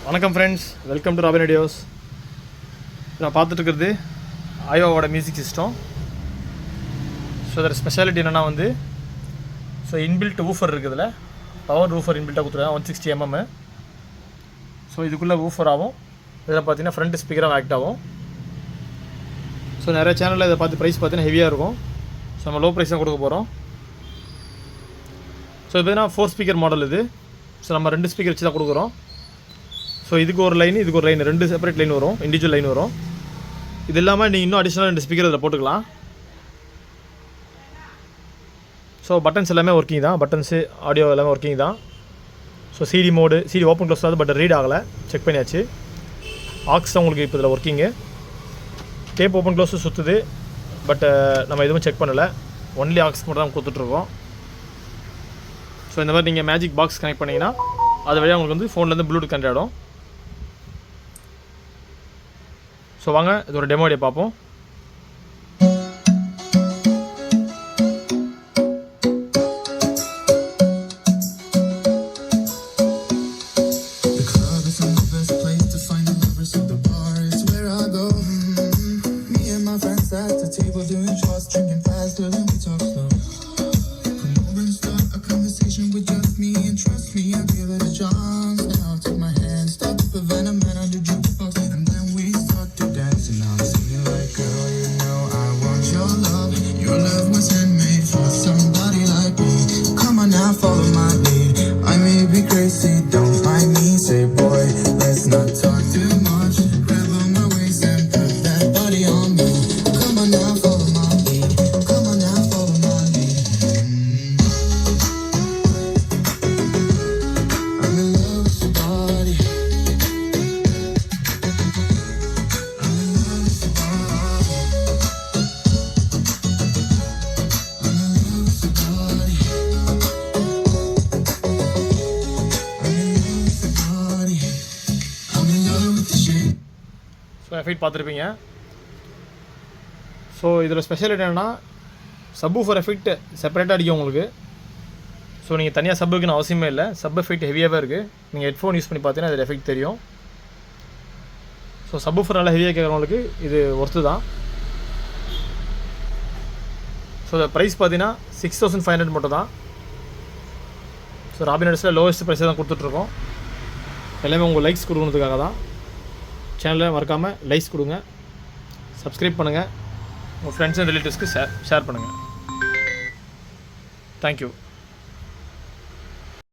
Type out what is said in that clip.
வணக்கம் friends, welcome to robin radios. நான் பார்த்துட்டு இருக்கிறது ஐயோவோட மியூசிக் சிஸ்டம். ஸோ அதோட ஸ்பெஷாலிட்டி என்னென்னா இன்பில்ட் ஊஃபர் இருக்குதுல, பவர் ஊஃபர் இன்பில்ட்டாக கொடுத்துருக்காங்க 160 mm. ஸோ இதுக்குள்ளே ஊஃபர் ஆகும். இதில் பார்த்தீங்கன்னா ஃப்ரண்ட் ஸ்பீக்கராக ஆக்ட் ஆகும். ஸோ நிறைய சேனலில் இதை பார்த்து ப்ரைஸ் பார்த்தீங்கன்னா ஹெவியாக இருக்கும். ஸோ நம்ம லோ ப்ரைஸ் தான் கொடுக்க போகிறோம். ஸோ இது பார்த்தீங்கன்னா 4 ஸ்பீக்கர் மாடல் இது. ஸோ நம்ம 2 ஸ்பீக்கர் வச்சு தான் கொடுக்குறோம். ஸோ இதுக்கு ஒரு லைன், இதுக்கு ஒரு லைன், 2 செப்பரேட் லைன் வரும், இண்டிவிஜுவல் லைன் வரும். இது இல்லாமல் நீங்கள் இன்னும் அடிஷ்னலாக 2 ஸ்பீக்கர் இதில் போட்டுக்கலாம். ஸோ பட்டன்ஸ் எல்லாமே ஒர்க்கிங் தான், பட்டன்ஸு ஆடியோ எல்லாமே ஒர்க்கிங் தான். So CD mode, CD open close ஆகுது, பட் ரீட் ஆகலை, செக் பண்ணியாச்சு. ஆக்ஸ் தான் உங்களுக்கு இப்போ இதில் ஒர்க்கிங்கு. டேப் ஓப்பன் க்ளோஸு சுற்றுது, பட் நம்ம எதுவும் செக் பண்ணலை, ஒன்லி ஆக்ஸ்க்கு மட்டும் தான் கொடுத்துட்ருக்கோம். ஸோ இந்த மாதிரி நீங்கள் மேஜிக் பாக்ஸ் கனெக்ட் பண்ணிங்கன்னா அது வழியாக உங்களுக்கு ஃபோன்லேருந்து ப்ளூடூத் கனெக்ட் ஆகிடும். ஸோ வாங்க இது ஒரு டெமோ ஐடியா பார்ப்போம். ஸோ எஃபெக்ட் பார்த்துருப்பீங்க. ஸோ இதில் ஸ்பெஷாலிட்டி என்னென்னா சப்வூஃபர் எஃபெக்ட் செப்பரேட்டாக அடிக்கும் உங்களுக்கு. ஸோ நீங்கள் தனியாக சப்புக்குன்னு அவசியமே இல்லை, சப் எஃபெக்ட் ஹெவியாகவே இருக்குது. நீங்கள் ஹெட்ஃபோன் யூஸ் பண்ணி பார்த்தீங்கன்னா அதில் எஃபெக்ட் தெரியும். ஸோ சப்வூஃபர் நல்லா ஹெவியாக கேட்குறவங்களுக்கு இது ஒர்த்து தான். ஸோ இந்த ப்ரைஸ் பார்த்தீங்கன்னா 6500 மட்டும் தான். ஸோ ராபின் ரேடியோஸில் லோவஸ்ட் ப்ரைஸை தான் கொடுத்துட்ருக்கோம். எல்லாமே உங்கள் லைக்ஸ் கொடுக்கறதுக்காக தான். சேனலில் மறக்காமல் லைக்ஸ் கொடுங்க, சப்ஸ்கிரைப் பண்ணுங்கள், உங்கள் ஃப்ரெண்ட்ஸ் அண்ட் ரிலேட்டிவ்ஸ்க்கு ஷேர் பண்ணுங்கள். தேங்க்யூ.